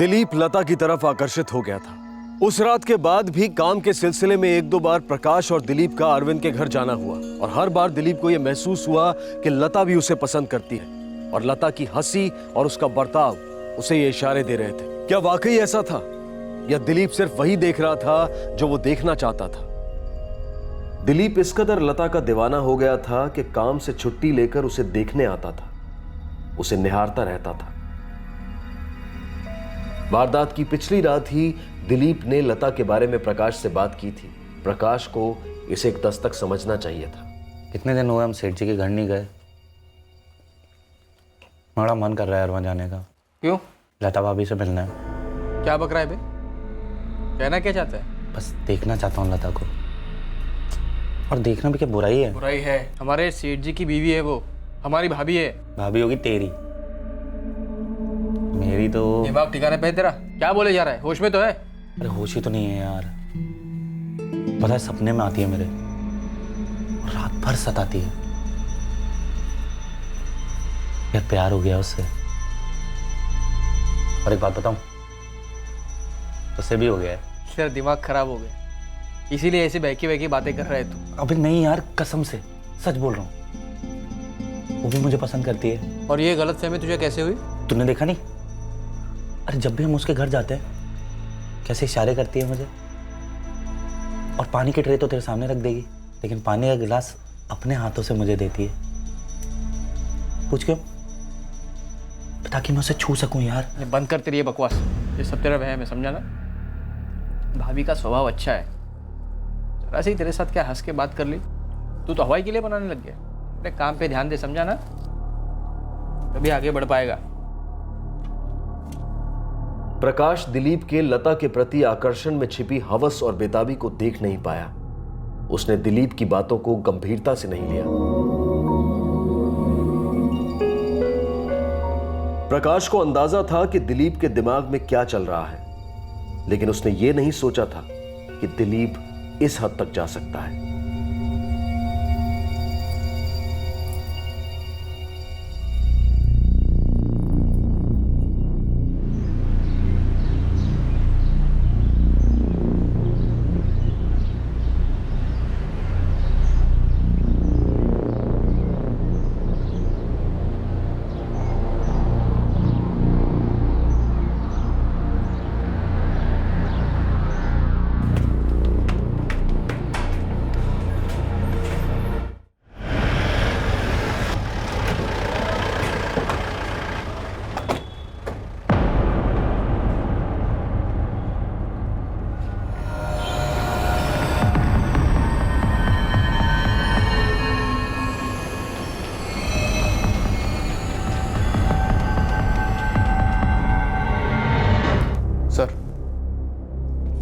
दिलीप लता की तरफ आकर्षित हो गया था। उस रात के बाद भी काम के सिलसिले में एक दो बार प्रकाश और दिलीप का अरविंद के घर जाना हुआ और हर बार दिलीप को यह महसूस हुआ कि लता भी उसे पसंद करती है और लता की हंसी और उसका बर्ताव उसे ये इशारे दे रहे थे। क्या वाकई ऐसा था या दिलीप सिर्फ वही देख रहा था जो वो देखना चाहता था? दिलीप इस कदर लता का दीवाना हो गया था कि काम से छुट्टी लेकर उसे देखने आता था, उसे निहारता रहता था। वारदात की पिछली रात ही दिलीप ने लता के बारे में प्रकाश से बात की थी। प्रकाश को इसे एक दस्तक समझना चाहिए था। कितने दिन हुए हम सेठ जी के घर नहीं गए। बड़ा मन कर रहा है वहाँ जाने का। क्यों? लता भाभी से मिलना है। क्या बक रहा है बे? कहना क्या चाहता है? बस देखना चाहता हूँ लता को। और देखना भी क्या बुराई है? बुराई है? हमारे सेठ जी की बीवी है वो, हमारी भाभी है। भाभी होगी तेरी, मेरी तो। दिमाग ठिकाने पे है तेरा? क्या बोले जा रहा है? होश में तो है? अरे होश ही तो नहीं है यार। पता है सपने में आती है मेरे और रात भर सताती है। यार प्यार हो गया उससे। और एक बात बताऊं, उससे भी हो गया है। तेरा दिमाग खराब हो गया, इसीलिए ऐसी बहकी बहकी बातें कर रहा है तू। अबे नहीं यार, कसम से सच बोल रहा हूँ। वो भी मुझे पसंद करती है। और ये गलतफहमी तुझे कैसे हुई? तूने देखा नहीं? अरे जब भी हम उसके घर जाते हैं कैसे इशारे करती है मुझे। और पानी की ट्रे तो तेरे सामने रख देगी, लेकिन पानी का गिलास अपने हाथों से मुझे देती है। पूछ क्यों? ताकि मैं उसे छू सकूं यार। ये बंद कर तेरी ये बकवास, ये सब तेरा वहम है, समझा ना? भाभी का स्वभाव अच्छा है, जरा सी तेरे साथ क्या हंस के बात कर ली, तू तो हवाई के लिए बनाने लग गया। अपने काम पे ध्यान दे, समझा ना? तभी आगे बढ़ पाएगा। प्रकाश दिलीप के लता के प्रति आकर्षण में छिपी हवस और बेताबी को देख नहीं पाया। उसने दिलीप की बातों को गंभीरता से नहीं लिया। प्रकाश को अंदाजा था कि दिलीप के दिमाग में क्या चल रहा है, लेकिन उसने यह नहीं सोचा था कि दिलीप इस हद तक जा सकता है।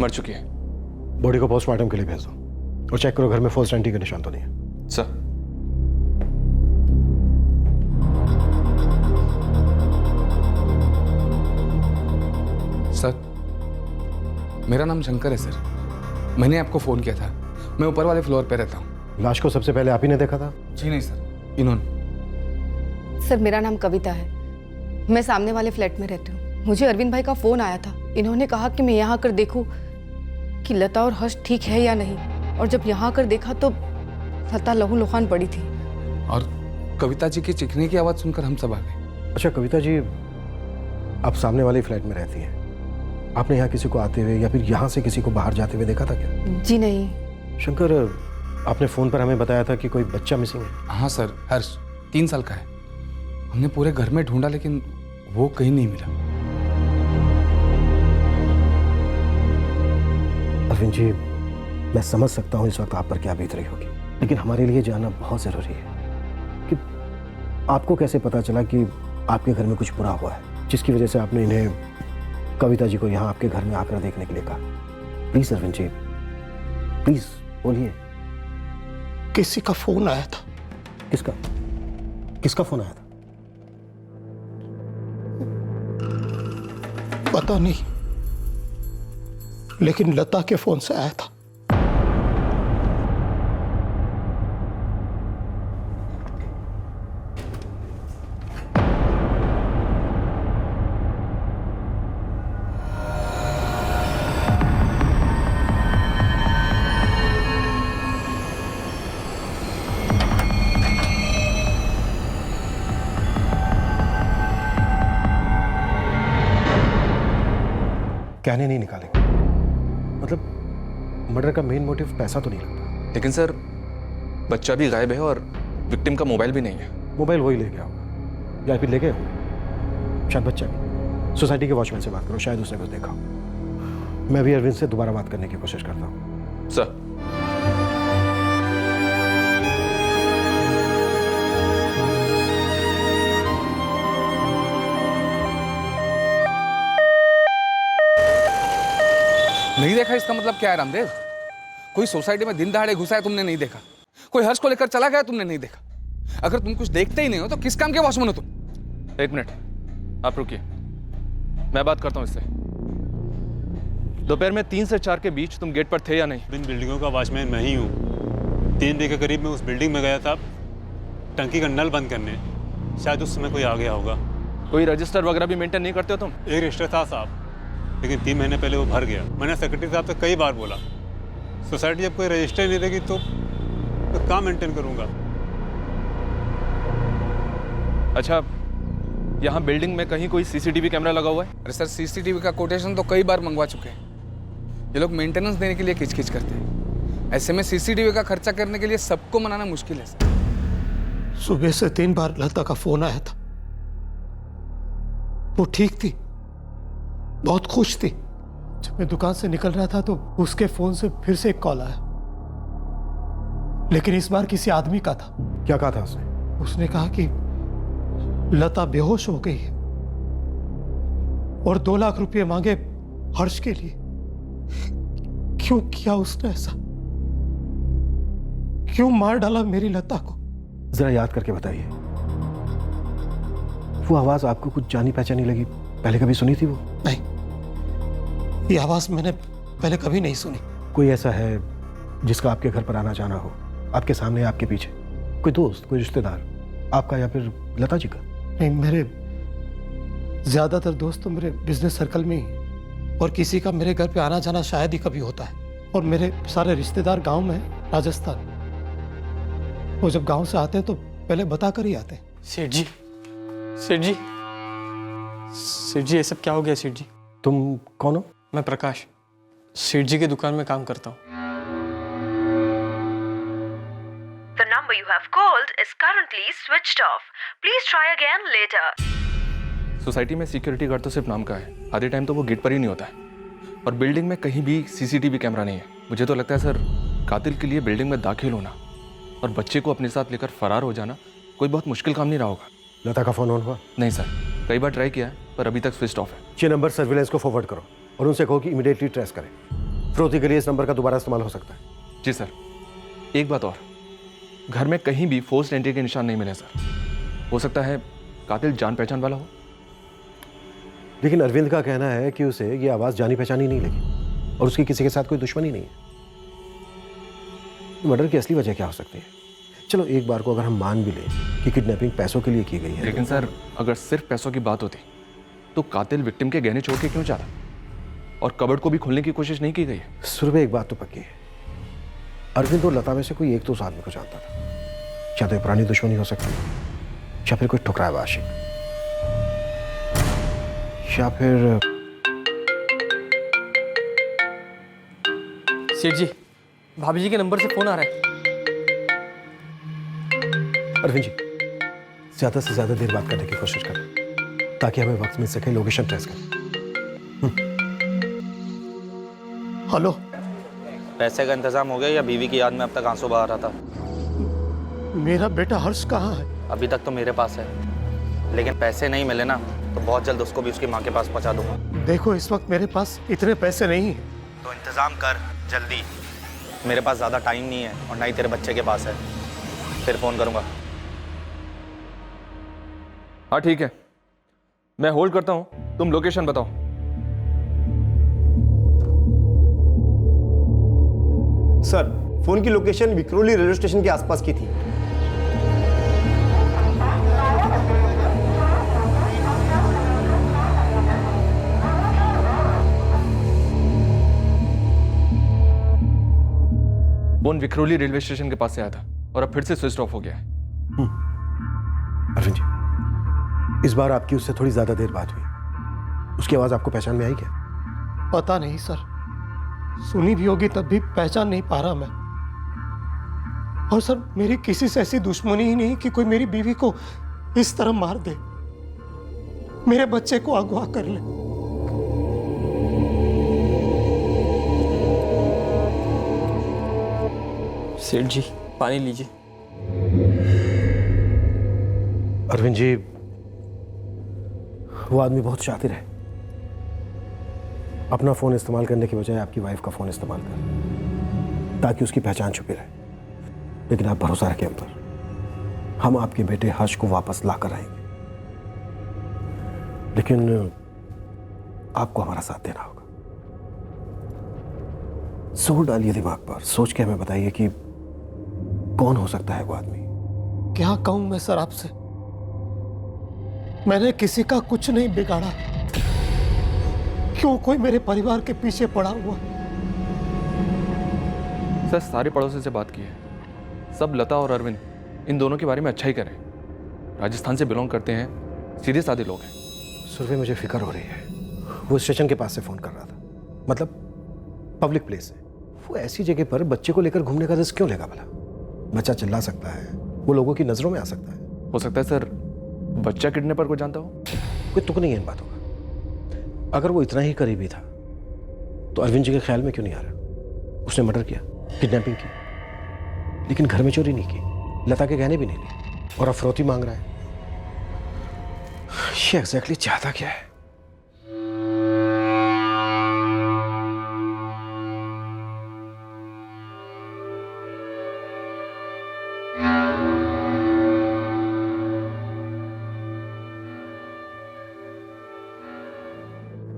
मर चुकी है। बॉडी को पोस्टमार्टम के लिए भेज दो और चेक करो घर में फर्स्ट एंटी का निशान तो नहीं है। सर, सर मेरा नाम शंकर है सर। मैंने आपको फोन किया था। मैं ऊपर वाले फ्लोर पे रहता हूँ। लाश को सबसे पहले आप ही ने देखा था? जी नहीं सर, इन्होंने। सर मेरा नाम कविता है, मैं सामने वाले फ्लैट में रहती हूँ। मुझे अरविंद भाई का फोन आया था। इन्होंने कहा कि मैं यहाँ आकर देखूं कि लता और हर्ष ठीक है या नहीं। और जब यहाँ आकर देखा तो लता लहूलुहान पड़ी थी। और कविता जी की चीखने की आवाज़ सुनकर हम सब आ गए। अच्छा कविता जी, आप सामने वाले फ्लैट में रहती हैं। आपने यहाँ किसी को आते हुए या फिर यहाँ से किसी को बाहर जाते हुए देखा था क्या? जी नहीं। शंकर, आपने फोन पर हमें बताया था कि कोई बच्चा मिसिंग है। हाँ सर, हर्ष 3 साल का है। हमने पूरे घर में ढूंढा लेकिन वो कहीं नहीं मिला। अरविंद जी, मैं समझ सकता हूँ इस वक्त आप पर क्या बीत रही होगी, लेकिन हमारे लिए जानना बहुत ज़रूरी है कि आपको कैसे पता चला कि आपके घर में कुछ बुरा हुआ है, जिसकी वजह से आपने इन्हें, कविता जी को यहाँ आपके घर में आकर देखने के लिए कहा। प्लीज़ अरविंद जी, प्लीज़ बोलिए। किसी का फोन आया था। किसका? किसका फोन आया था? पता नहीं, लेकिन लता के फोन से आया था। कहने नहीं निकालेंगे। मतलब मर्डर का मेन मोटिव पैसा तो नहीं लगता। लेकिन सर बच्चा भी गायब है और विक्टिम का मोबाइल भी नहीं है। मोबाइल वही ले गया होगा या फिर ले गए हो, शायद बच्चा भी। सोसाइटी के वॉचमैन से बात करो, शायद उसने कुछ देखा हो। मैं भी अरविंद से दोबारा बात करने की कोशिश करता हूँ। सर नहीं देखा इसका मतलब क्या है रामदेव? कोई सोसाइटी में दिन दहाड़े घुसा है तुमने नहीं देखा, कोई हर्ष को लेकर चला गया तुमने नहीं देखा। अगर तुम कुछ देखते ही नहीं हो तो किस काम के वॉचमैन हो तुम? एक मिनट आप रुकिए, मैं बात करता हूँ इससे। दोपहर में 3 से 4 के बीच तुम गेट पर थे या नहीं? इन बिल्डिंगों का वॉचमैन मैं ही हूँ। 3 बजे के करीब मैं उस बिल्डिंग में गया था टंकी का नल बंद करने, शायद उस समय कोई आ गया होगा। कोई रजिस्टर वगैरह भी मेंटेन नहीं करते हो तुम? एक रजिस्टर था साहब, लेकिन 3 महीने पहले वो भर गया। मैंने सेक्रेटरी साहब से कई बार बोला, सोसाइटी जब कोई रजिस्टर नहीं देगी तो कहाँ मेंटेन करूँगा। अच्छा, यहाँ बिल्डिंग में कहीं कोई सीसीटीवी कैमरा लगा हुआ है? अरे सर सीसीटीवी का कोटेशन तो कई बार मंगवा चुके हैं। ये लोग मेंटेनेंस देने के लिए खिचखिच करते हैं, ऐसे में सीसीटीवी का खर्चा करने के लिए सबको मनाना मुश्किल है सर। सुबह से 3 बार लता का फोन आया था। वो ठीक थी, बहुत खुश थी। जब मैं दुकान से निकल रहा था तो उसके फोन से फिर से एक कॉल आया, लेकिन इस बार किसी आदमी का था। क्या कहा था उसने? उसने कहा कि लता बेहोश हो गई है और 2 लाख रुपए मांगे हर्ष के लिए। क्यों किया उसने ऐसा? क्यों मार डाला मेरी लता को? जरा याद करके बताइए, वो आवाज आपको कुछ जानी पहचानी लगी? पहले कभी सुनी थी वो? नहीं, ये आवाज मैंने पहले कभी नहीं सुनी। कोई ऐसा है जिसका आपके घर पर आना जाना हो, आपके सामने आपके पीछे? कोई दोस्त, कोई रिश्तेदार आपका या फिर लता जी का? नहीं, मेरे ज्यादातर दोस्त तो मेरे बिजनेस सर्कल में ही, और किसी का मेरे घर पे आना जाना शायद ही कभी होता है। और मेरे सारे रिश्तेदार गांव में हैं, राजस्थान। वो जब गांव से आते हैं तो पहले बता कर ही आते हैं। सेठ जी, सेठ जी, सेठ जी, ये सब क्या हो गया सेठ जी? तुम कौन हो? मैं प्रकाश, सेठ जी की दुकान में काम करता हूँ। The number you have called is currently switched off. Please try again later. Society में सिक्योरिटी गार्ड तो सिर्फ नाम का है, आधे टाइम तो वो गेट पर ही नहीं होता है। और बिल्डिंग में कहीं भी सीसीटीवी कैमरा नहीं है। मुझे तो लगता है सर, कातिल के लिए बिल्डिंग में दाखिल होना और बच्चे को अपने साथ लेकर फरार हो जाना कोई बहुत मुश्किल काम नहीं रहा होगा। लता का फोन ऑन हुआ? नहीं सर, कई बार ट्राई किया है पर अभी तक स्विच ऑफ है। ये नंबर सर्विलेंस को फॉरवर्ड करो और उनसे कहो कि इमीडिएटली ट्रेस करें। फिरौती के लिए इस नंबर का दोबारा इस्तेमाल हो सकता है। जी सर, एक बात और, घर में कहीं भी फोर्स्ड एंट्री के निशान नहीं मिले सर। हो सकता है कातिल जान पहचान वाला हो। लेकिन अरविंद का कहना है कि उसे ये आवाज जानी पहचानी नहीं लगी और उसकी किसी के साथ कोई दुश्मनी नहीं है। मर्डर की असली वजह क्या हो सकती है? चलो एक बार को अगर हम मान भी लें कि किडनैपिंग पैसों के लिए की गई है, लेकिन सर अगर सिर्फ पैसों की बात होती तो कातिल विक्टिम के गहने छोड़ के क्यों जा रहा? और कबर्ड को भी खोलने की कोशिश नहीं की गई है। सुरभ एक बात तो पक्की है, अरविंद और लता में से कोई एक तो उस आदमी को जानता था। या तो पुरानी दुश्मनी हो सकती है, या फिर कोई ठुकराया हुआ आशिक, या फिर सेठ जी, भाभी जी के नंबर से फोन आ रहा है। अरविंद जी, ज्यादा से ज्यादा देर बात करने की कोशिश करें ताकि हमें वक्त मिल सके लोकेशन ट्रेस करें। हेलो, पैसे का इंतजाम हो गया या बीवी की याद में अब तक आंसू बहा रहा था? मेरा बेटा हर्ष कहाँ है? अभी तक तो मेरे पास है, लेकिन पैसे नहीं मिले ना तो बहुत जल्द उसको भी उसकी माँ के पास पहुँचा दूंगा। देखो, इस वक्त मेरे पास इतने पैसे नहीं हैं। तो इंतजाम कर जल्दी, मेरे पास ज़्यादा टाइम नहीं है और ना ही तेरे बच्चे के पास है। फिर फ़ोन करूँगा। हाँ ठीक है, मैं होल्ड करता हूँ, तुम लोकेशन बताओ। सर, फोन की लोकेशन विक्रोली रेलवे स्टेशन के आसपास की थी। फोन विक्रोली रेलवे स्टेशन के पास से आया था और अब फिर से स्विच ऑफ हो गया है। अरविंद जी, इस बार आपकी उससे थोड़ी ज्यादा देर बात हुई। उसकी आवाज आपको पहचान में आई क्या? पता नहीं सर, सुनी भी होगी तब भी पहचान नहीं पा रहा मैं। और सर मेरी किसी से ऐसी दुश्मनी ही नहीं कि कोई मेरी बीवी को इस तरह मार दे, मेरे बच्चे को अगवा कर ले। सेठ जी पानी लीजिए। अरविंद जी, वो आदमी बहुत शातिर है। अपना फ़ोन इस्तेमाल करने के बजाय आपकी वाइफ का फ़ोन इस्तेमाल कर, ताकि उसकी पहचान छुपी रहे। लेकिन आप भरोसा रखें हम पर, हम आपके बेटे हर्ष को वापस ला कर आएंगे। लेकिन आपको हमारा साथ देना होगा। जोर डालिए दिमाग पर, सोच के हमें बताइए कि कौन हो सकता है वो आदमी। क्या कहूं मैं सर आपसे, मैंने किसी का कुछ नहीं बिगाड़ा, क्यों कोई मेरे परिवार के पीछे पड़ा हुआ। सर सारे पड़ोसी से बात की है, सब लता और अरविंद इन दोनों के बारे में अच्छा ही करें। राजस्थान से बिलोंग करते हैं, सीधे साधे लोग हैं। सुरभि, मुझे फिक्र हो रही है। वो स्टेशन के पास से फ़ोन कर रहा था, मतलब पब्लिक प्लेस है। वो ऐसी जगह पर बच्चे को लेकर घूमने का रिस्क क्यों लेगा भला? बच्चा चिल्ला सकता है, वो लोगों की नज़रों में आ सकता है। हो सकता है सर बच्चा किडनैपर को जानता हो। कोई तुक नहीं है इन बातों का। अगर वो इतना ही करीबी था तो अरविंद जी के ख्याल में क्यों नहीं आ रहा? उसने मर्डर किया, किडनैपिंग की, लेकिन घर में चोरी नहीं की, लता के गहने भी नहीं लिए, और अब फिरौती मांग रहा है। ये एग्जैक्टली चाहता क्या है?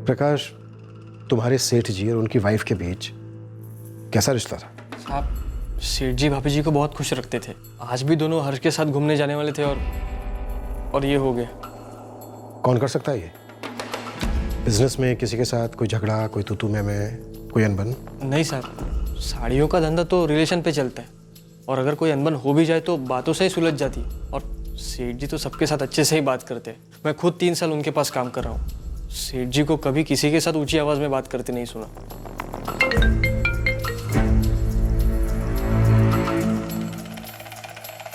प्रकाश, तुम्हारे सेठ जी और उनकी वाइफ के बीच कैसा रिश्ता था? साहब, सेठ जी भाभी जी को बहुत खुश रखते थे। आज भी दोनों हर्ष के साथ घूमने जाने वाले थे और ये हो गया। कौन कर सकता है ये? बिजनेस में किसी के साथ कोई झगड़ा, कोई तू में कोई अनबन? नहीं साहब, साड़ियों का धंधा तो रिलेशन पे चलता है, और अगर कोई अनबन हो भी जाए तो बातों से ही सुलझ जाती है। और सेठ जी तो सबके साथ अच्छे से ही बात करते हैं। मैं खुद 3 साल उनके पास काम कर रहा हूँ। सेठ जी को कभी किसी के साथ ऊंची आवाज में बात करते नहीं सुना।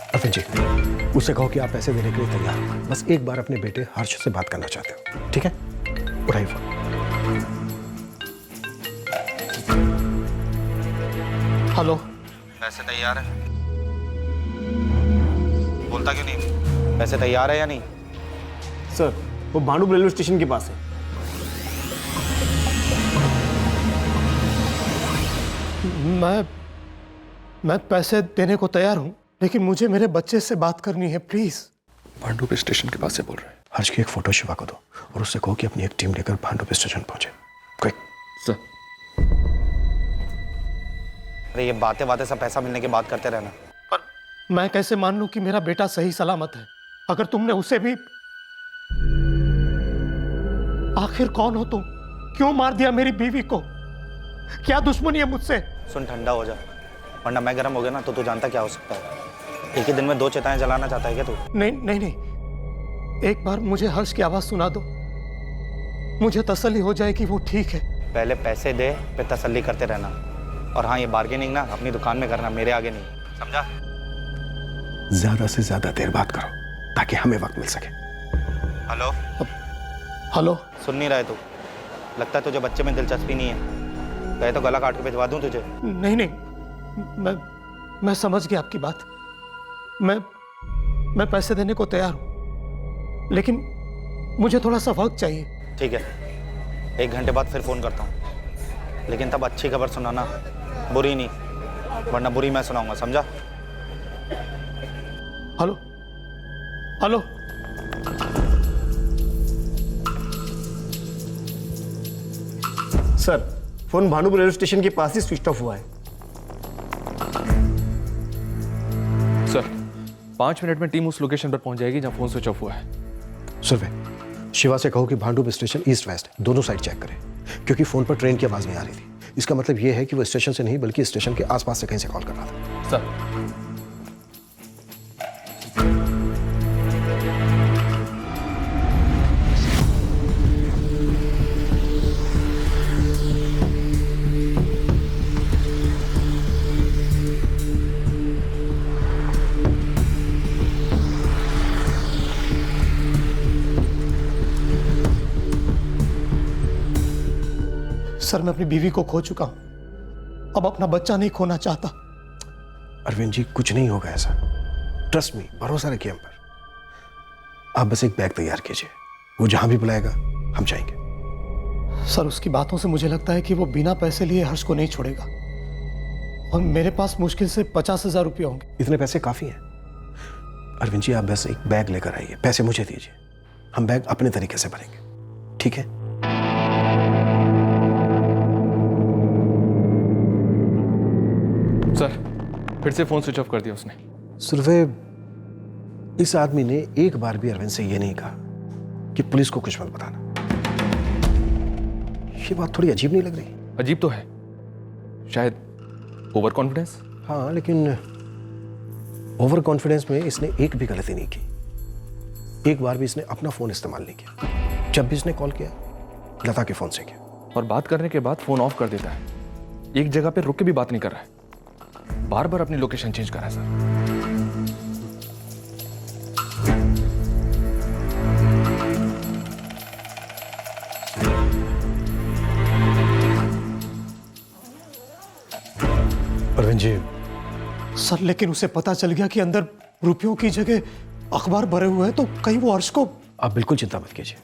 अरविंद जी, उससे कहो कि आप पैसे देने के लिए तैयार हैं। बस एक बार अपने बेटे हर्ष से बात करना चाहते हो, ठीक है? उठाइए फोन। हेलो। पैसे तैयार है? बोलता क्यों नहीं? पैसे तैयार है या नहीं? सर, वो भांडुप रेलवे स्टेशन के पास है। मैं पैसे देने को तैयार हूं, लेकिन मुझे मेरे बच्चे से बात करनी है, प्लीज। भांडुप स्टेशन के पास से बोल रहे हैं। हर्ष की एक फोटो शिवा को दो और उससे कहो कि अपनी एक टीम लेकर भांडुप स्टेशन पहुंचे। क्विक। सर। अरे ये बातें बातें सब पैसा मिलने की बात करते रहना। पर मैं कैसे मान लूं कि मेरा बेटा सही सलामत है, अगर तुमने उसे भी। आखिर कौन हो तुम? क्यों मार दिया मेरी बीवी को? क्या दुश्मनी है मुझसे? सुन, ठंडा हो जा, वरना मैं गर्म हो गया ना तो तू जानता क्या हो सकता है। एक ही दिन में 2 चिताएं जलाना चाहता है क्या तू? नहीं नहीं नहीं, एक बार मुझे हर्ष की आवाज सुना दो, मुझे तसल्ली हो जाए कि वो ठीक है। पहले पैसे दे, फिर तसल्ली करते रहना। और हाँ, ये बार्गेनिंग ना अपनी दुकान में करना, मेरे आगे नहीं, समझा? ज्यादा से ज्यादा देर बात करो ताकि हमें वक्त मिल सके। हेलो। हेलो। सुन नहीं रहा है तू? लगता है तुझे बच्चे में दिलचस्पी नहीं है। कहे तो गला काट के भिजवा दूं तुझे। नहीं नहीं, मैं समझ गया आपकी बात। मैं पैसे देने को तैयार हूं, लेकिन मुझे थोड़ा सा वक्त चाहिए। ठीक है, 1 घंटे बाद फिर फोन करता हूं, लेकिन तब अच्छी खबर सुनाना, बुरी नहीं, वरना बुरी मैं सुनाऊंगा, समझा? Hello. Hello. Sir, phone Bhandup railway station के पास ही स्विच ऑफ हुआ है। सर, 5 मिनट में टीम उस लोकेशन पर पहुंच जाएगी जहां फोन स्विच ऑफ हुआ है। सुरभि, शिवा से कहो कि भांडुप स्टेशन ईस्ट वेस्ट दोनों साइड चेक करें, क्योंकि फोन पर ट्रेन की आवाज नहीं आ रही थी। इसका मतलब यह है कि वो स्टेशन से नहीं बल्कि स्टेशन के आसपास से कहीं से कॉल कर रहा था। सर। सर मैं अपनी बीवी को खो चुका हूं, अब अपना बच्चा नहीं खोना चाहता। अरविंद जी कुछ नहीं होगा ऐसा, ट्रस्ट मी, भरोसा रखिए हम पर। आप बस एक बैग तैयार कीजिए, वो जहां भी बुलाएगा हम जाएंगे। सर उसकी बातों से मुझे लगता है कि वो बिना पैसे लिए हर्ष को नहीं छोड़ेगा, और मेरे पास मुश्किल से 50,000 रुपये होंगे। इतने पैसे काफी हैं। अरविंद जी आप बस एक बैग लेकर आइए, पैसे मुझे दीजिए, हम बैग अपने तरीके से भरेंगे, ठीक है? सर फिर से फ़ोन स्विच ऑफ कर दिया उसने। सुरभि, इस आदमी ने एक बार भी अरविंद से ये नहीं कहा कि पुलिस को कुछ मत बताना। ये बात थोड़ी अजीब नहीं लग रही? अजीब तो है, शायद ओवर कॉन्फिडेंस। हाँ, लेकिन ओवर कॉन्फिडेंस में इसने एक भी गलती नहीं की। एक बार भी इसने अपना फोन इस्तेमाल नहीं किया। जब भी इसने कॉल किया लता के फोन से किया, और बात करने के बाद फ़ोन ऑफ कर देता है। एक जगह पे रुक के भी बात नहीं कर रहा है, बार बार अपनी लोकेशन चेंज कर रहा है सर। अरविंद जी। सर लेकिन उसे पता चल गया कि अंदर रुपयों की जगह अखबार भरे हुए हैं, तो कहीं वो हर्ष को। आप बिल्कुल चिंता मत कीजिए,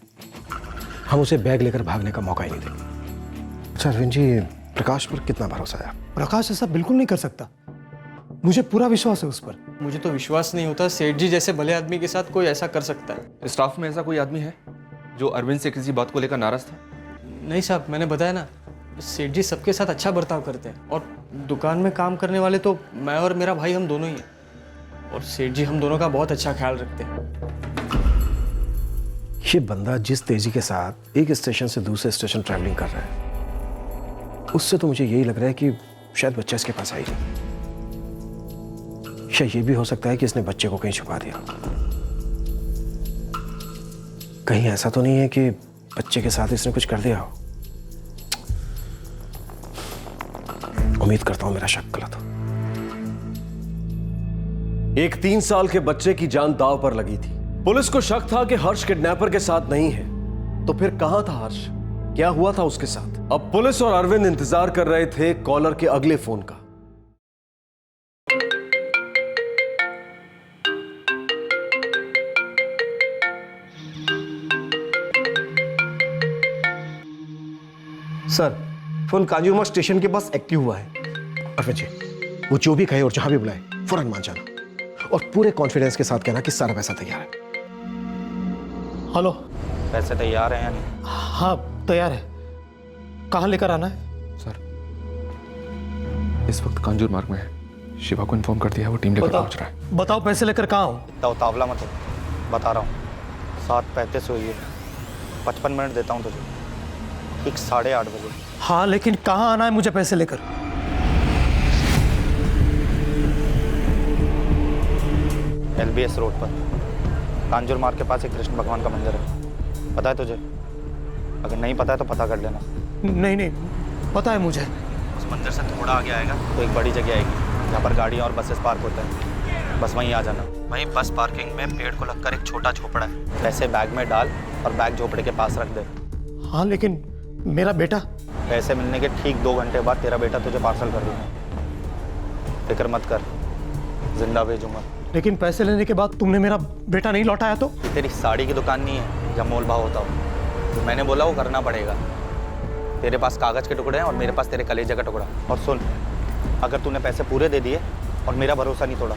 हम उसे बैग लेकर भागने का मौका ही नहीं देंगे। अच्छा अरविंद जी, प्रकाश पर कितना भरोसा है? प्रकाश ऐसा बिल्कुल नहीं कर सकता, मुझे पूरा विश्वास है उस पर। मुझे तो विश्वास नहीं होता सेठ जी जैसे भले आदमी के साथ कोई ऐसा कर सकता है। स्टाफ में ऐसा कोई आदमी है जो अरविंद से किसी बात को लेकर नाराज था? नहीं साहब, मैंने बताया ना, सेठ जी सबके साथ अच्छा बर्ताव करते हैं, और दुकान में काम करने वाले तो मैं और मेरा भाई हम दोनों ही हैं, और सेठ जी हम दोनों का बहुत अच्छा ख्याल रखते हैं। ये बंदा जिस तेजी के साथ एक स्टेशन से दूसरे स्टेशन ट्रैवलिंग कर रहा है, उससे तो मुझे यही लग रहा है कि शायद बच्चा इसके पास आई नहीं। या ये भी हो सकता है कि इसने बच्चे को कहीं छुपा दिया। कहीं ऐसा तो नहीं है कि बच्चे के साथ इसने कुछ कर दिया हो। उम्मीद करता हूं मेरा शक गलत हो। एक 3 साल के बच्चे की जान दांव पर लगी थी। पुलिस को शक था कि हर्ष किडनैपर के साथ नहीं है, तो फिर कहां था हर्ष? क्या हुआ था उसके साथ? अब पुलिस और अरविंद इंतजार कर रहे थे कॉलर के अगले फोन का। सर फोन कांजूरमार्ग स्टेशन के पास एक्टिव हुआ है। अरविंद जी, वो जो भी कहे और जहां भी बुलाए फौरन मान जाना, और पूरे कॉन्फिडेंस के साथ कहना कि सारा पैसा तैयार है। हेलो, पैसे तैयार हैं या नहीं? हाँ तैयार है, कहाँ लेकर आना है? सर इस वक्त कांजूर मार्ग में है, शिवा को इन्फॉर्म कर दिया, वो टीम लेकर पहुंच रहा है। बताओ पैसे लेकर कहाँ हूँ? इतना उतावला मत हो, बता रहा हूँ। 7:35 हुई है, 55 मिनट देता हूँ तुझे, ठीक 8:30 बजे। हाँ लेकिन कहाँ आना है मुझे पैसे लेकर? LBS रोड पर कांजूर मार्ग के पास एक कृष्ण भगवान का मंदिर है, पता है तुझे? अगर नहीं पता है तो पता कर लेना। नहीं नहीं पता है मुझे। उस मंदिर से थोड़ा आगे आएगा तो एक बड़ी जगह आएगी जहाँ पर गाड़ियाँ और बसेस पार्क होते हैं, बस वहीं आ जाना। वहीं बस पार्किंग में पेड़ को लगकर एक छोटा झोपड़ा है, पैसे बैग में डाल और बैग झोपड़े के पास रख दे। हाँ लेकिन मेरा बेटा? पैसे मिलने के ठीक 2 घंटे बाद तेरा बेटा तुझे पार्सल कर दूंगा, फिक्र मत कर, जिंदा भेजूंगा। लेकिन पैसे लेने के बाद तुमने मेरा बेटा नहीं लौटाया तो? तेरी साड़ी की दुकान नहीं है जहाँ मोल भाव होता हो, तो मैंने बोला वो करना पड़ेगा। तेरे पास कागज़ के टुकड़े हैं और मेरे पास तेरे कलेजे का टुकड़ा। और सुन, अगर तूने पैसे पूरे दे दिए और मेरा भरोसा नहीं तोड़ा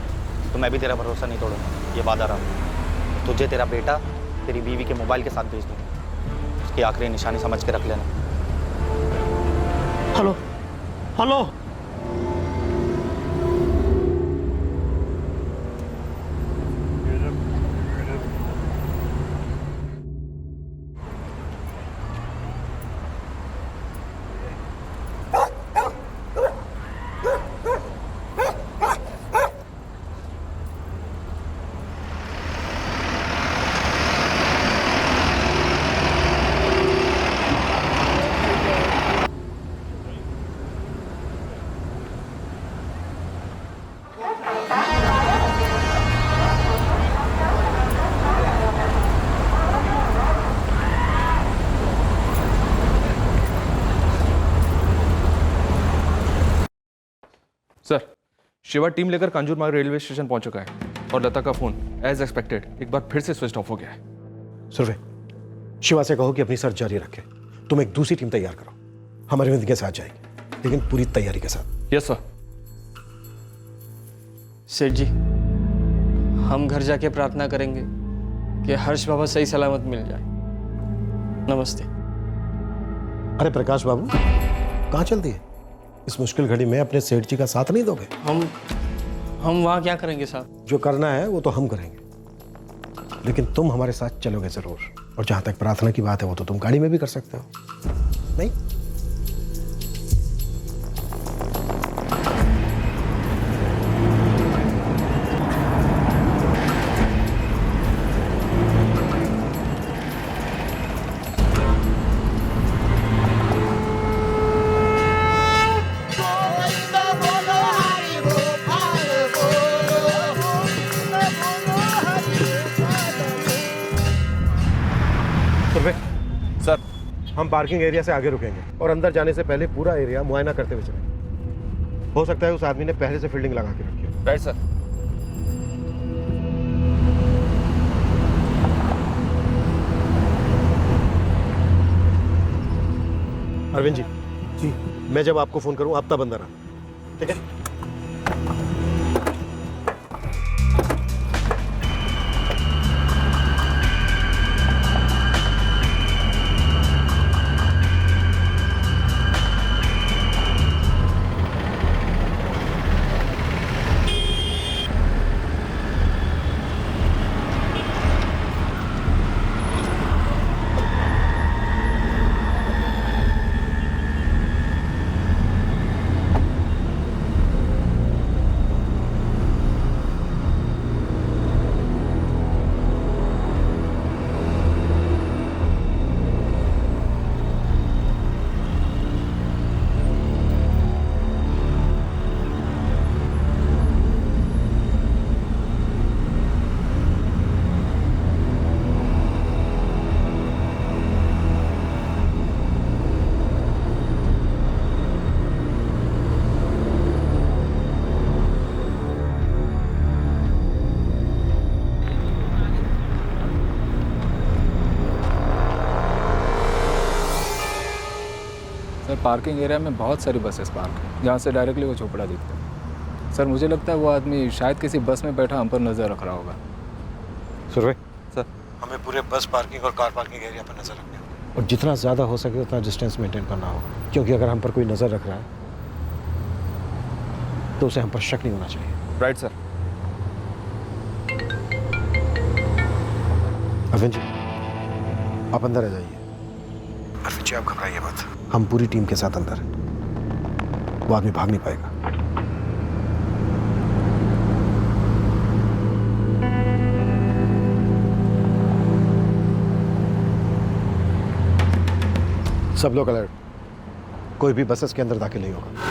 तो मैं भी तेरा भरोसा नहीं तोड़ूंगा, ये वादा रहा हूँ। तुझे तेरा बेटा तेरी बीवी के मोबाइल के साथ भेज दूँगा, उसकी आखिरी निशानी समझ के रख लेना। हेलो हेलो, शिवा टीम लेकर कांजूर मार्ग रेलवे स्टेशन पहुंच चुका है और लता का फोन एज एक्सपेक्टेड एक बार फिर से स्विच ऑफ हो गया है। सुरभि, शिवा से कहो कि अपनी सर्च जारी रखे। तुम एक दूसरी टीम तैयार करो, हम अरविंद के साथ जाएंगे, लेकिन पूरी तैयारी के साथ। Yes sir. सेठ जी, हम घर जाके प्रार्थना करेंगे कि हर्ष बाबा सही सलामत मिल जाए। नमस्ते। अरे प्रकाश बाबू, कहाँ चल दिए? इस मुश्किल घड़ी में अपने सेठ जी का साथ नहीं दोगे? हम वहाँ क्या करेंगे साहब? जो करना है वो तो हम करेंगे, लेकिन तुम हमारे साथ चलोगे जरूर। और जहां तक प्रार्थना की बात है वो तो तुम गाड़ी में भी कर सकते हो, नहीं? सर, हम पार्किंग एरिया से आगे रुकेंगे और अंदर जाने से पहले पूरा एरिया मुआयना करते हुए चलेंगे। हो सकता है उस आदमी ने पहले से फील्डिंग लगा के रखी हो। Right sir. अरविंद जी, मैं जब आपको फोन करूं आप तब अंदर आना, ठीक है? सर, पार्किंग एरिया में बहुत सारी बसेस पार्क हैं जहाँ से डायरेक्टली वो झोपड़ा दिखता है। सर, मुझे लगता है वो आदमी शायद किसी बस में बैठा हम पर नज़र रख रहा होगा। सुरभि सर, हमें पूरे बस पार्किंग और कार पार्किंग एरिया पर नजर रखनी है और जितना ज़्यादा हो सके उतना डिस्टेंस मेंटेन करना होगा, क्योंकि अगर हम पर कोई नज़र रख रहा है तो उसे हम पर शक नहीं होना चाहिए। Right sir. अरविंद जी, आप अंदर आ जाइए। अरविंद जी, आप घबराइए मत, हम पूरी टीम के साथ अंदर हैं। वो आदमी भाग नहीं पाएगा। सब लोग अलर्ट, कोई भी बसेस के अंदर दाखिल नहीं होगा।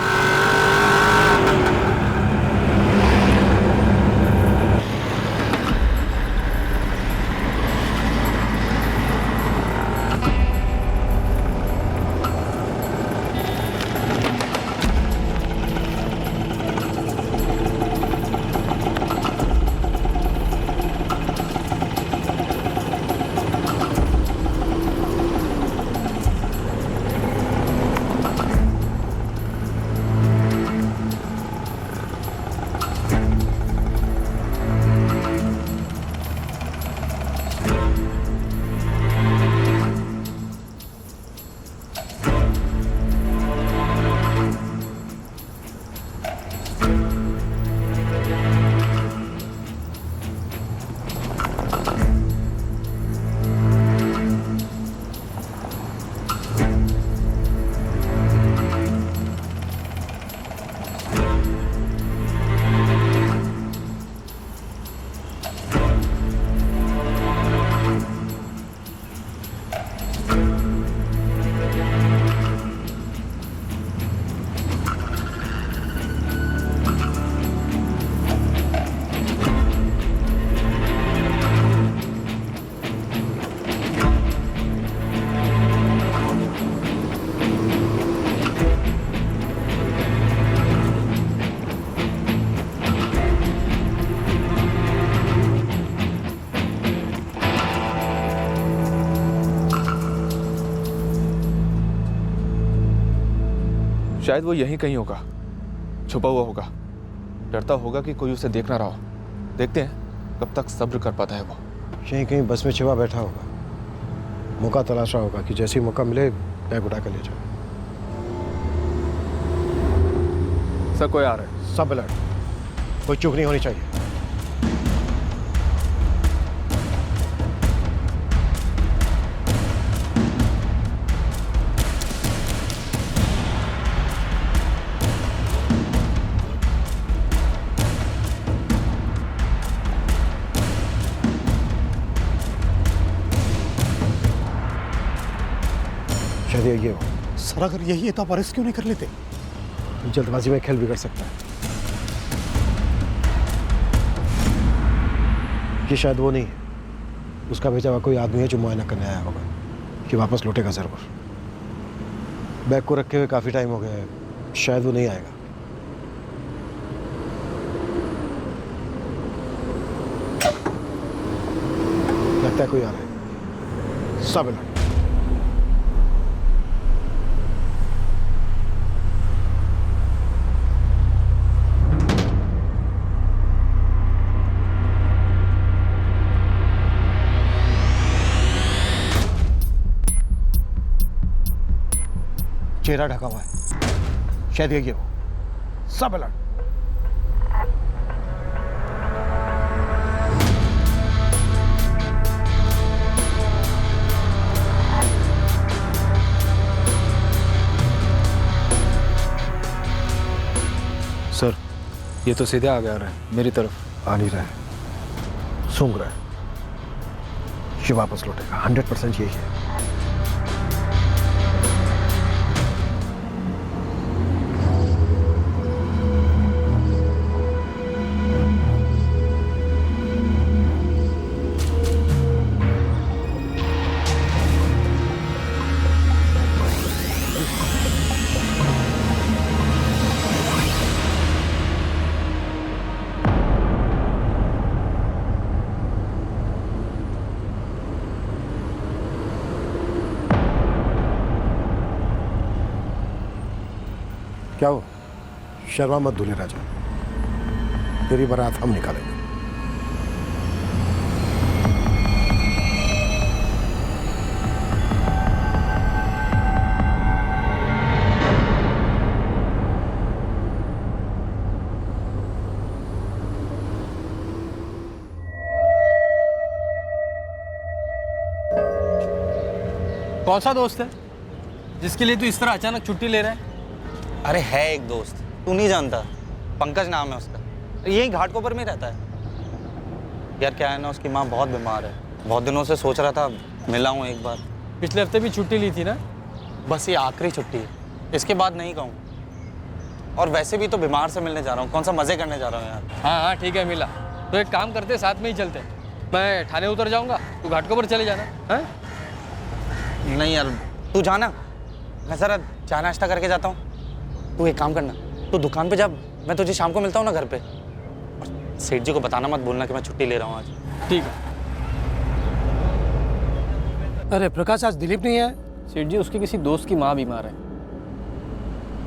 शायद वो यहीं कहीं होगा, छुपा हुआ होगा, डरता होगा कि कोई उसे देख ना रहा हो। देखते हैं कब तक सब्र कर पाता है वो। यहीं कहीं बस में छिपा बैठा होगा, मौका तलाश रहा होगा कि जैसे ही मौका मिले बैग उठा कर ले जाए। सर कोई आ रहा है। सब अलर्ट, कोई चूक नहीं होनी चाहिए। शायद ये हो। सर अगर यही है तो आप अरेस्ट क्यों नहीं कर लेते? जल्दबाजी में खेल बिगड़ सकता है। ये शायद वो नहीं है, उसका भेजा हुआ कोई आदमी है जो मुआयना करने आया होगा कि वापस लौटेगा जरूर। बैग को रखे हुए काफी टाइम हो गया है, शायद वो नहीं आएगा। लगता है कोई आ रहा है। सब अलर्ट। चेहरा ढका हुआ है, शायद ये हो। सब अलर्ट। सर ये तो सीधे आ गया रहा है मेरी तरफ। आ नहीं रहा है, सूंघ रहा है। ये वापस लौटेगा, 100% यही है। क्या हो? शर्मा मत दूल्हे राजा, तेरी बारात हम निकालेंगे। कौन सा दोस्त है जिसके लिए तू इस तरह अचानक छुट्टी ले रहा है? अरे है एक दोस्त, तू नहीं जानता, पंकज नाम है उसका, यही घाटकोपर में रहता है। यार क्या है ना, उसकी माँ बहुत बीमार है, बहुत दिनों से सोच रहा था मिला हूँ एक बार। पिछले हफ्ते भी छुट्टी ली थी ना? बस ये आखिरी छुट्टी है, इसके बाद नहीं कहूँ। और वैसे भी तो बीमार से मिलने जा रहा हूँ, कौन सा मज़े करने जा रहा हूँ यार। हाँ हाँ ठीक है, मिला तो एक काम करते, साथ में ही चलते। मैं थाने उतर जाऊँगा, तू घाटकोपर चले जाना। हाँ नहीं यार तू जाना, मैं ज़रा चाय नाश्ता करके जाता हूँ। तू एक काम करना, तू दुकान पे जा, मैं तुझे शाम को मिलता हूँ ना घर पे। और सेठ जी को बताना मत, बोलना कि मैं छुट्टी ले रहा हूँ आज। ठीक है। अरे प्रकाश, आज दिलीप नहीं है? सेठ जी उसके किसी दोस्त की माँ बीमार है।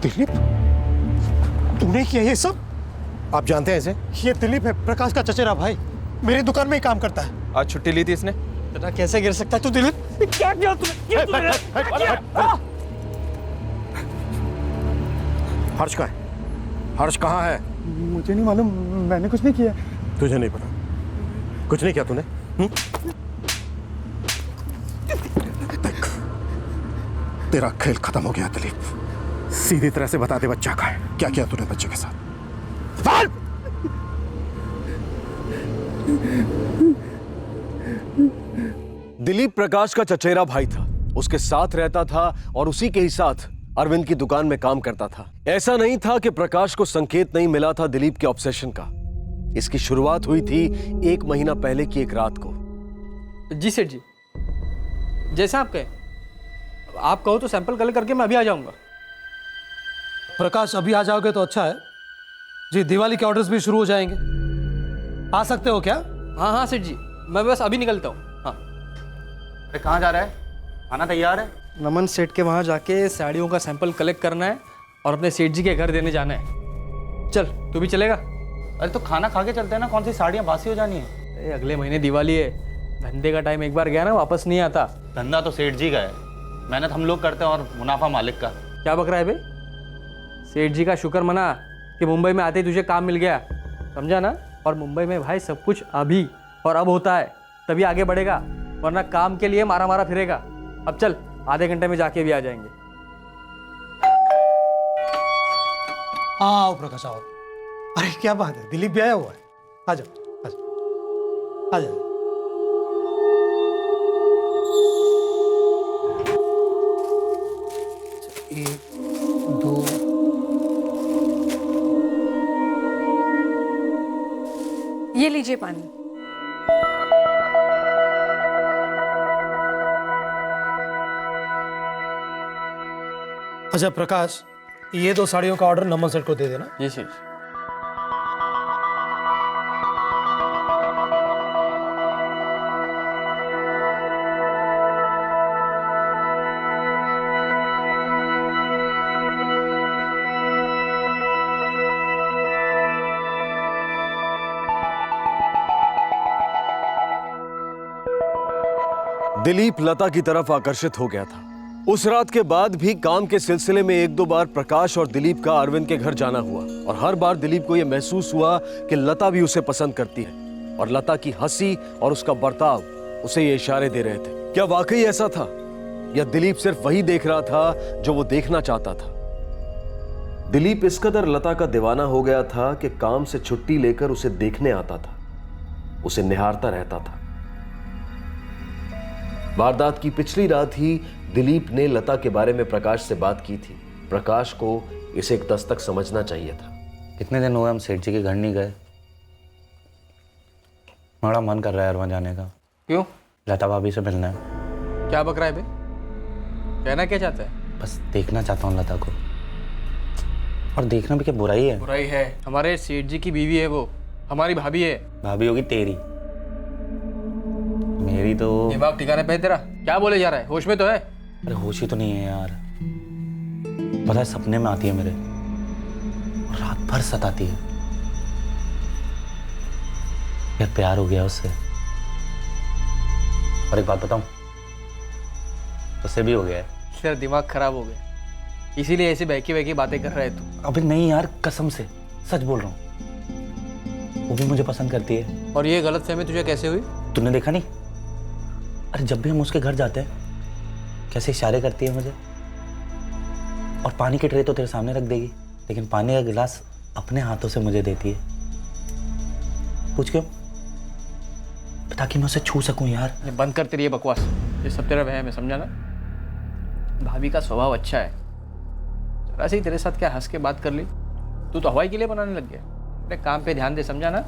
दिलीप, तूने किया ये सब? आप जानते हैं इसे? ये दिलीप है, प्रकाश का चचेरा भाई, मेरी दुकान में ही काम करता है। आज छुट्टी ली थी इसने। तेरा कैसे गिर सकता है तू दिलीप? क्या किया तूने? हर्ष कहाँ है? हर्ष कहाँ है? मुझे नहीं मालूम, मैंने कुछ नहीं किया। तुझे नहीं पता? कुछ नहीं किया तूने? देख, तेरा खेल खत्म हो गया दिलीप। सीधी तरह से बता दे बच्चा कहाँ है, क्या किया तूने बच्चे के साथ? दिलीप प्रकाश का चचेरा भाई था, उसके साथ रहता था और उसी के ही साथ अरविंद की दुकान में काम करता था। ऐसा नहीं था कि प्रकाश को संकेत नहीं मिला था दिलीप के ऑब्सेशन का। इसकी शुरुआत हुई थी 1 महीना पहले की एक रात को। जी सेठ जी, जैसा आप कहें। आप कहो तो सैंपल कलेक्ट करके मैं अभी आ जाऊंगा। प्रकाश अभी आ जाओगे तो अच्छा है जी, दिवाली के ऑर्डर्स भी शुरू हो जाएंगे। आ सकते हो क्या? हाँ हाँ सेठ जी, मैं बस अभी निकलता हूँ। हाँ। अरे कहाँ जा रहा है? खाना तैयार है? नमन सेठ के वहाँ जाके साड़ियों का सैंपल कलेक्ट करना है और अपने सेठ जी के घर देने जाना है। चल तू भी चलेगा? अरे तो खाना खा के चलते हैं ना, कौन सी साड़ियाँ बासी हो जानी है। अरे अगले महीने दिवाली है, धंधे का टाइम एक बार गया ना वापस नहीं आता। धंधा तो सेठ जी का है, मेहनत हम लोग करते हैं और मुनाफा मालिक का। क्या बक रहा है बे? सेठ जी का शुक्र मना कि मुंबई में आते ही तुझे काम मिल गया, समझा ना? और मुंबई में भाई सब कुछ अभी और अब होता है, तभी आगे बढ़ेगा, वरना काम के लिए मारा मारा फिरेगा। अब चल, आधे घंटे में जाके भी आ जाएंगे। हाँ आओ प्रकाश आओ। अरे क्या बात है, दिलीप भी आया हुआ है। आ जाओ आ जाओ आ जाओ। एक दो ये लीजिए पानी। अच्छा प्रकाश, ये 2 साड़ियों का ऑर्डर नमन सर को दे देना। जी सेठ। दिलीप लता की तरफ आकर्षित हो गया था। उस रात के बाद भी काम के सिलसिले में 1-2 बार प्रकाश और दिलीप का अरविंद के घर जाना हुआ, और हर बार दिलीप को यह महसूस हुआ कि लता भी उसे पसंद करती है, और लता की हंसी और उसका बर्ताव उसे ये इशारे दे रहे थे। क्या वाकई ऐसा था, या दिलीप सिर्फ वही देख रहा था जो वो देखना चाहता था? दिलीप इस कदर लता का दीवाना हो गया था कि काम से छुट्टी लेकर उसे देखने आता था, उसे निहारता रहता था। वारदात की पिछली रात ही दिलीप ने लता के बारे में प्रकाश से बात की थी। प्रकाश को इसे एक दस्तक समझना चाहिए था। कितने दिन हुए हम सेठ जी के घर नहीं गए, बड़ा मन कर रहा है वहाँ जाने का। क्यों? लता भाभी से मिलना है। क्या बक रहा है बे? कहना क्या चाहता है? बस देखना चाहता हूँ लता को, और देखना भी क्या बुराई है। बुराई है? हमारे सेठ जी की बीवी है वो, हमारी भाभी है। भाभी होगी तेरी, मेरी तो। दिमाग ठिकाने पे है तेरा? क्या बोले जा रहा है, होश में तो है? अरे होश ही तो नहीं है यार, पता है सपने में आती है मेरे, और रात भर सताती है। यार प्यार हो गया उससे, और एक बात बताऊं, उससे भी हो गया है। तेरा दिमाग खराब हो गया, इसीलिए ऐसी बहकी बहकी बातें कर रहा है तू। अबे नहीं यार, कसम से सच बोल रहा हूँ, वो भी मुझे पसंद करती है। और ये गलतफहमी तुझे कैसे हुई? तूने देखा नहीं? अरे जब भी हम उसके घर जाते हैं कैसे इशारे करती है मुझे, और पानी की ट्रे तो तेरे सामने रख देगी, लेकिन पानी का गिलास अपने हाथों से मुझे देती है। पूछ क्यों? ताकि मैं उसे छू सकूं यार। ये बंद कर तेरी ये बकवास, ये सब तेरा वहम है, समझा ना? भाभी का स्वभाव अच्छा है, जरा सी तेरे साथ क्या हंस के बात कर ली, तू तो हवाई के लिए बनाने लग गया। अपने काम पे ध्यान दे, समझा ना?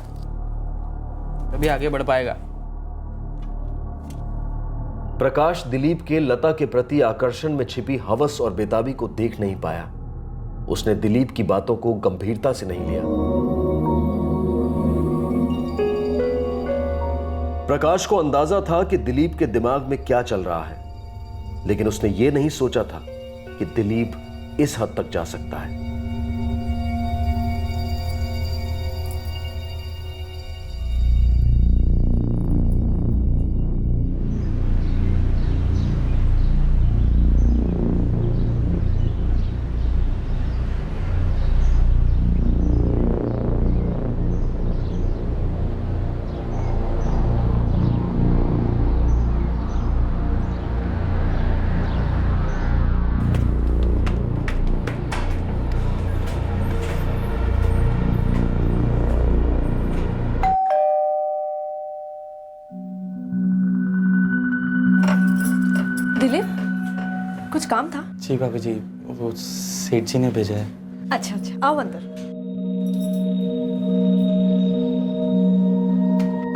तभी आगे बढ़ पाएगा। प्रकाश दिलीप के लता के प्रति आकर्षण में छिपी हवस और बेताबी को देख नहीं पाया। उसने दिलीप की बातों को गंभीरता से नहीं लिया। प्रकाश को अंदाजा था कि दिलीप के दिमाग में क्या चल रहा है, लेकिन उसने यह नहीं सोचा था कि दिलीप इस हद तक जा सकता है। कुछ काम था? जी भाभी जी, वो सेठ जी ने भेजा है। अच्छा अच्छा, आओ अंदर।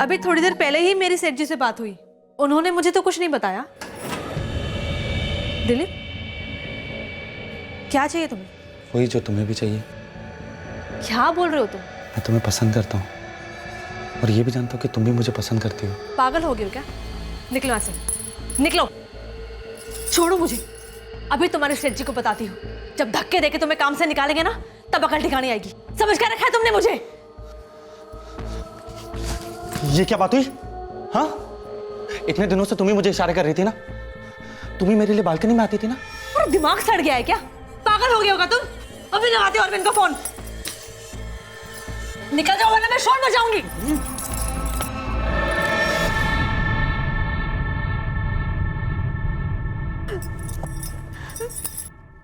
अभी थोड़ी देर पहले ही मेरी सेठ जी से बात हुई, उन्होंने मुझे तो कुछ नहीं बताया। दिलीप, क्या चाहिए तुम्हें? वही जो तुम्हें भी चाहिए। क्या बोल रहे हो तुम? मैं तुम्हें पसंद करता हूँ, और ये भी जानता हूँ कि तुम भी मुझे पसंद करती हो। पागल हो गए हो क्या? निकलो यहाँ से, निकलो, छोड़ो मुझे। अभी तुम्हारे सेठ जी को बताती हूँ। जब धक्के देके तुम्हें काम से निकालेंगे ना, तब अकल ठिकानी आएगी। समझ कर रखा है तुमने मुझे? ये क्या बात हुई? हाँ, इतने दिनों से तुम ही मुझे इशारे कर रही थी ना, तुम ही मेरे लिए बालकनी में आती थी ना। और दिमाग सड़ गया है क्या? पागल हो गया होगा तुम। अभी लगाते हो अरविंद को फोन। निकल जाओ वरना मैं शोर मचाऊंगी।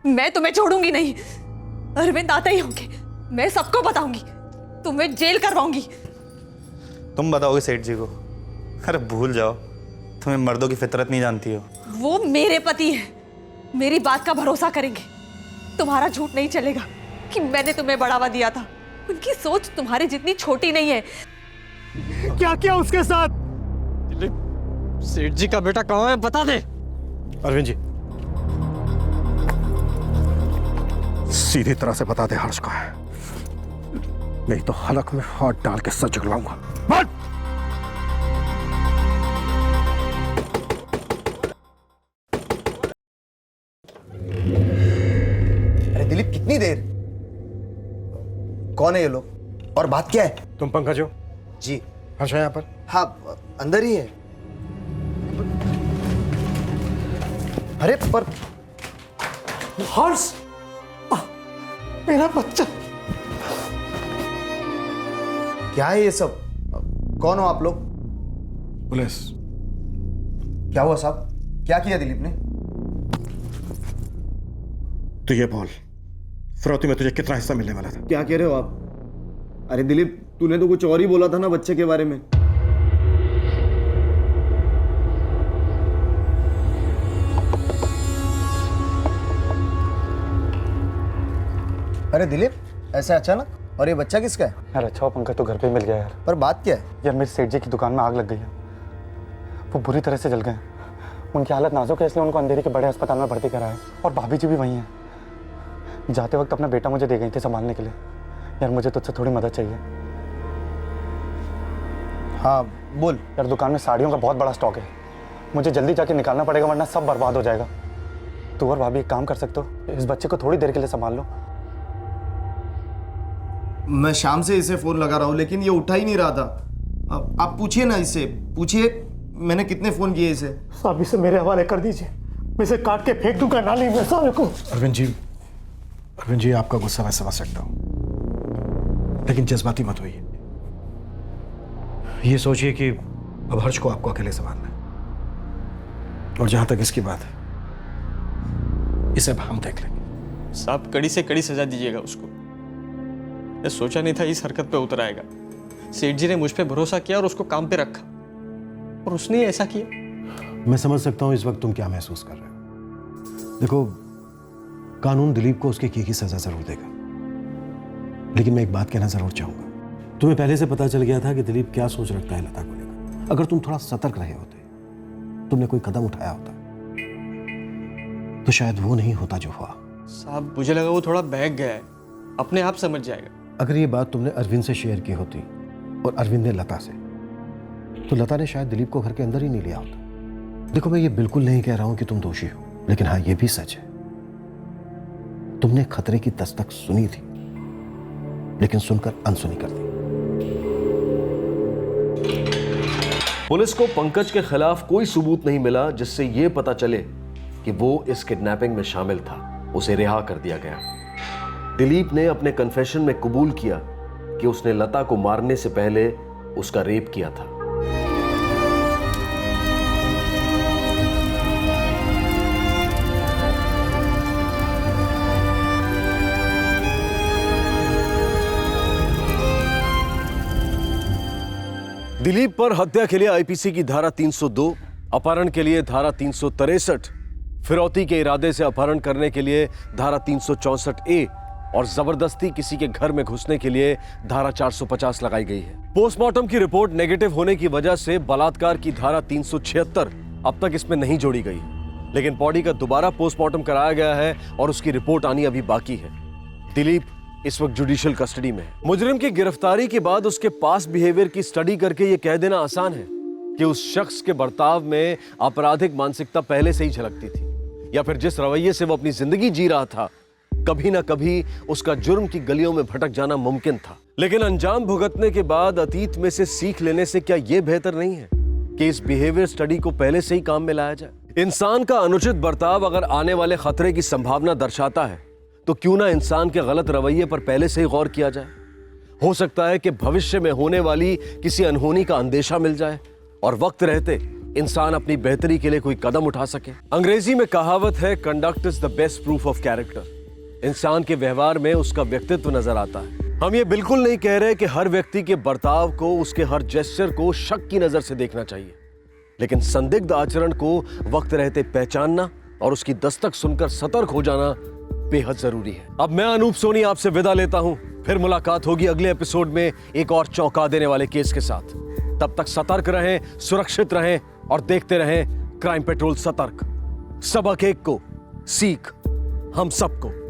मैं तुम्हें छोड़ूंगी नहीं। अरविंद आते ही होंगे, मैं सबको बताऊंगी, तुम्हें जेल करवाऊंगी। तुम बताओगे सेठ जी को? अरे भूल जाओ, तुम्हें मर्दों की फितरत नहीं जानती हो। वो मेरे पति है, मेरी बात का भरोसा करेंगे। तुम्हारा झूठ नहीं चलेगा कि मैंने तुम्हें बढ़ावा दिया था। उनकी सोच तुम्हारी जितनी छोटी नहीं है। क्या किया उसके साथ? सेठ जी का बेटा कहाँ है, बता दे। अरविंद जी, सीधी तरह से बता दे हर्ष का है, नहीं तो हलक में हाथ डाल के सर जगलाऊंगा। अरे दिलीप, कितनी देर? कौन है ये लोग और बात क्या है? तुम पंकज हो? जी हर्ष है यहाँ पर? हाँ, अंदर ही है। अरे पर हर्ष, मेरा बच्चा। क्या है ये सब? कौन हो आप लोग? पुलिस। क्या हुआ साहब? क्या किया दिलीप ने? तो ये बोल, फिरौती में तुझे कितना हिस्सा मिलने वाला था? क्या कह रहे हो आप? अरे दिलीप, तूने तो कुछ और ही बोला था ना बच्चे के बारे में। अरे दिलीप, ऐसे अचानक? और ये बच्चा किसका है? यार अच्छा हो पंकज तो घर पे मिल गया यार। पर बात क्या है? यार मेरे सेठ जी की दुकान में आग लग गई है, वो बुरी तरह से जल गए। उनकी हालत नाजुक है, इसलिए उनको अंधेरी के बड़े अस्पताल में भर्ती कराया। और भाभी जी भी वहीं हैं। जाते वक्त अपना बेटा मुझे दे गई थी संभालने के लिए। यार मुझे तुझसे थोड़ी मदद चाहिए। हाँ बोल। यार दुकान में साड़ियों का बहुत बड़ा स्टॉक है, मुझे जल्दी जाके निकालना पड़ेगा वरना सब बर्बाद हो जाएगा। तू और भाभी एक काम कर सकते हो, इस बच्चे को थोड़ी देर के लिए संभाल लो। मैं शाम से इसे फोन लगा रहा हूँ लेकिन ये उठा ही नहीं रहा था। आप पूछिए ना इससे, पूछिए मैंने कितने फोन किए इसे। साहब इसे मेरे हवाले कर दीजिए, मैं इसे काट के फेंक दूंगा नाली में साले को। अरविंद जी आपका गुस्सा मैं समझ सकता हूँ, लेकिन जज्बाती मत होइए। ये सोचिए कि अब हर्ष को आपको अकेले संभालना है, और जहां तक इसकी बात है, इसे अब हम देख लेंगे। साहब कड़ी से कड़ी सजा दीजिएगा उसको। मैं सोचा नहीं था इस हरकत पे उतर आएगा। सेठ जी ने मुझ पे भरोसा किया और उसको काम पे रखा, और उसने ऐसा किया। मैं समझ सकता हूं इस वक्त तुम क्या महसूस कर रहे हो। देखो, कानून दिलीप को उसके की सजा जरूर देगा, लेकिन मैं एक बात कहना जरूर चाहूंगा। तुम्हें पहले से पता चल गया था कि दिलीप क्या सोच रखता है लता को लेकर। अगर तुम थोड़ा सतर्क रहे होते, तुमने कोई कदम उठाया होता, तो शायद वो नहीं होता जो हुआ। साहब मुझे लगा वो थोड़ा बहक गया है, अपने आप समझ जाएगा। अगर ये बात तुमने अरविंद से शेयर की होती और अरविंद ने लता से, तो लता ने शायद दिलीप को घर के अंदर ही नहीं लिया होता। देखो, मैं ये बिल्कुल नहीं कह रहा हूं कि तुम दोषी हो, लेकिन हाँ ये भी सच है, तुमने खतरे की दस्तक सुनी थी, लेकिन सुनकर अनसुनी कर दी। पुलिस को पंकज के खिलाफ कोई सबूत नहीं मिला जिससे यह पता चले कि वो इस किडनैपिंग में शामिल था। उसे रिहा कर दिया गया। दिलीप ने अपने कन्फेशन में कबूल किया कि उसने लता को मारने से पहले उसका रेप किया था। दिलीप पर हत्या के लिए आईपीसी की धारा 302, अपहरण के लिए धारा 363, फिरौती के इरादे से अपहरण करने के लिए धारा 364A और जबरदस्ती किसी के घर में घुसने के लिए धारा 450 लगाई गई है। पोस्टमार्टम की रिपोर्ट नेगेटिव होने की वजह से बलात्कार की धारा 376 अब तक इसमें नहीं जोड़ी गई, लेकिन बॉडी का दोबारा पोस्टमार्टम कराया गया है और उसकी रिपोर्ट आनी अभी बाकी है। दिलीप इस वक्त जुडिशियल कस्टडी में है। मुजरिम की गिरफ्तारी के बाद उसके पास बिहेवियर की स्टडी करके यह कह देना आसान है कि उस शख्स के बर्ताव में आपराधिक मानसिकता पहले से ही झलकती थी, या फिर जिस रवैये से वो अपनी जिंदगी जी रहा था कभी ना कभी उसका जुर्म की गलियों में भटक जाना मुमकिन था। लेकिन अंजाम भुगतने के बाद अतीत में से सीख लेने से क्या यह बेहतर नहीं है कि इस बिहेवियर स्टडी को पहले से ही काम में लाया जाए? इंसान का अनुचित बर्ताव अगर आने वाले खतरे की संभावना दर्शाता है तो क्यों ना इंसान के गलत रवैये पर पहले से ही गौर किया जाए। हो सकता है कि भविष्य में होने वाली किसी अनहोनी का अंदेशा मिल जाए और वक्त रहते इंसान अपनी बेहतरी के लिए कोई कदम उठा सके। अंग्रेजी में कहावत है, conduct is the best proof of character. इंसान के व्यवहार में उसका व्यक्तित्व नजर आता है। हम ये बिल्कुल नहीं कह रहे कि हर व्यक्ति के बर्ताव को, उसके हर जेस्चर को शक की नजर से देखना चाहिए, लेकिन संदिग्ध आचरण को वक्त रहते पहचानना और उसकी दस्तक सुनकर सतर्क हो जाना बेहद जरूरी है। अब मैं अनूप सोनी आपसे विदा लेता हूं। फिर मुलाकात होगी अगले एपिसोड में एक और चौंका देने वाले केस के साथ। तब तक सतर्क रहें, सुरक्षित रहें और देखते रहें क्राइम पेट्रोल सतर्क। सबक एक को, सीख हम सबको।